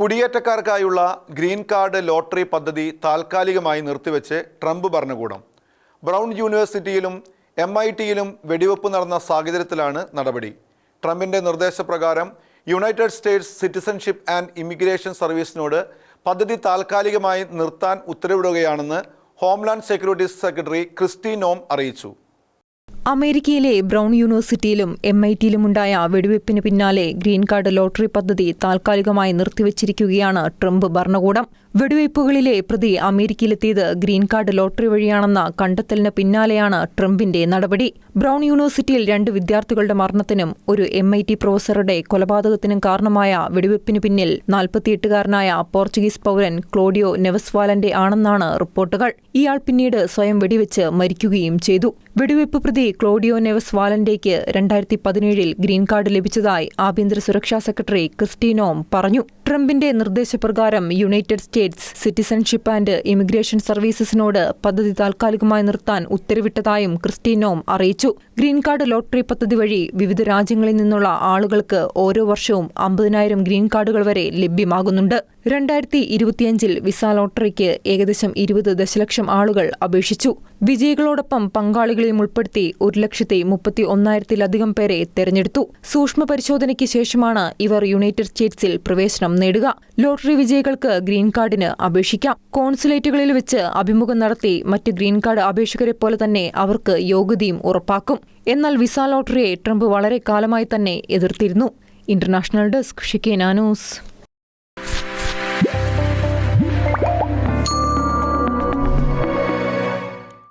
കുടിയേറ്റക്കാർക്കായുള്ള green card lottery പദ്ധതി താൽക്കാലികമായി നിർത്തിവെച്ച് Trump ഭരണകൂടം. ബ്രൗൺ യൂണിവേഴ്സിറ്റിയിലും MITയിലും വെടിവെപ്പ് നടന്ന സാഹചര്യത്തിലാണ് നടപടി. ട്രംപിൻ്റെ നിർദ്ദേശപ്രകാരം United States citizenship and immigration സർവീസിനോട് പദ്ധതി താൽക്കാലികമായി നിർത്താൻ ഉത്തരവിടുകയാണെന്ന് homeland security secretary Kristi Noem അറിയിച്ചു. അമേരിക്കയിലെ ബ്രൗൺ യൂണിവേഴ്സിറ്റിയിലും MITയിലുമുണ്ടായ വെടിവെപ്പിന് പിന്നാലെ ഗ്രീൻ കാർഡ് ലോട്ടറി പദ്ധതി താൽക്കാലികമായി നിർത്തിവച്ചിരിക്കുകയാണ് ട്രംപ് ഭരണകൂടം. വെടിവയ്പ്പുകളിലെ പ്രതി അമേരിക്കയിലെത്തിയത് ഗ്രീൻ കാർഡ് ലോട്ടറി വഴിയാണെന്ന കണ്ടെത്തലിന് പിന്നാലെയാണ് ട്രംപിന്റെ നടപടി. ബ്രൗൺ യൂണിവേഴ്സിറ്റിയിൽ 2 വിദ്യാർത്ഥികളുടെ മരണത്തിനും ഒരു MIT പ്രൊഫസറുടെ കൊലപാതകത്തിനും കാരണമായ വെടിവെപ്പിന് പിന്നിൽ 48-കാരനായ പോർച്ചുഗീസ് പൗരൻ ക്ലോഡിയോ നെവസ് വാലന്റെ ആണെന്നാണ് റിപ്പോർട്ടുകൾ. ഇയാൾ പിന്നീട് സ്വയം വെടിവെച്ച് മരിക്കുകയും ചെയ്തു. വെടിവെപ്പ് പ്രതി ക്ലോഡിയോ നെവസ് വാലന്റേക്ക് 2017-ൽ ഗ്രീൻ കാർഡ് ലഭിച്ചതായി ആഭ്യന്തര സുരക്ഷാ സെക്രട്ടറി ക്രിസ്റ്റി നോം പറഞ്ഞു. ട്രംപിന്റെ നിർദ്ദേശപ്രകാരം United States citizenship and immigration സർവീസസിനോട് പദ്ധതി താൽക്കാലികമായി നിർത്താൻ ഉത്തരവിട്ടതായും ക്രിസ്റ്റി നോം അറിയിച്ചു. ഗ്രീൻ കാർഡ് ലോട്ടറി പദ്ധതി വഴി വിവിധ രാജ്യങ്ങളിൽ നിന്നുള്ള ആളുകൾക്ക് ഓരോ വർഷവും 50,000 ഗ്രീൻ കാർഡുകൾ വരെ ലഭ്യമാകുന്നുണ്ട്. 2025-ൽ വിസ ലോട്ടറിക്ക് ഏകദേശം 20 ദശലക്ഷം ആളുകൾ അപേക്ഷിച്ചു. വിജയികളോടൊപ്പം പങ്കാളികളെയും ഉൾപ്പെടുത്തി 1,31,000-ത്തിലധികം പേരെ തെരഞ്ഞെടുത്തു. സൂക്ഷ്മ പരിശോധനയ്ക്ക് ശേഷമാണ് ഇവർ യുണൈറ്റഡ് സ്റ്റേറ്റ്സിൽ പ്രവേശനം നേടുക. ലോട്ടറി വിജയികൾക്ക് ഗ്രീൻ കാർഡിന് അപേക്ഷിക്കാം. കോൺസുലേറ്റുകളിൽ വെച്ച് അഭിമുഖം നടത്തി മറ്റ് ഗ്രീൻ കാർഡ് അപേക്ഷകരെ പോലെ തന്നെ അവർക്ക് യോഗ്യതയും ഉറപ്പാക്കും. എന്നാൽ വിസ ലോട്ടറിയെ ട്രംപ് വളരെ കാലമായി തന്നെ എതിർത്തിരുന്നു. ഇന്റർനാഷണൽ ഡെസ്ക് ഷിക്കേന ന്യൂസ്.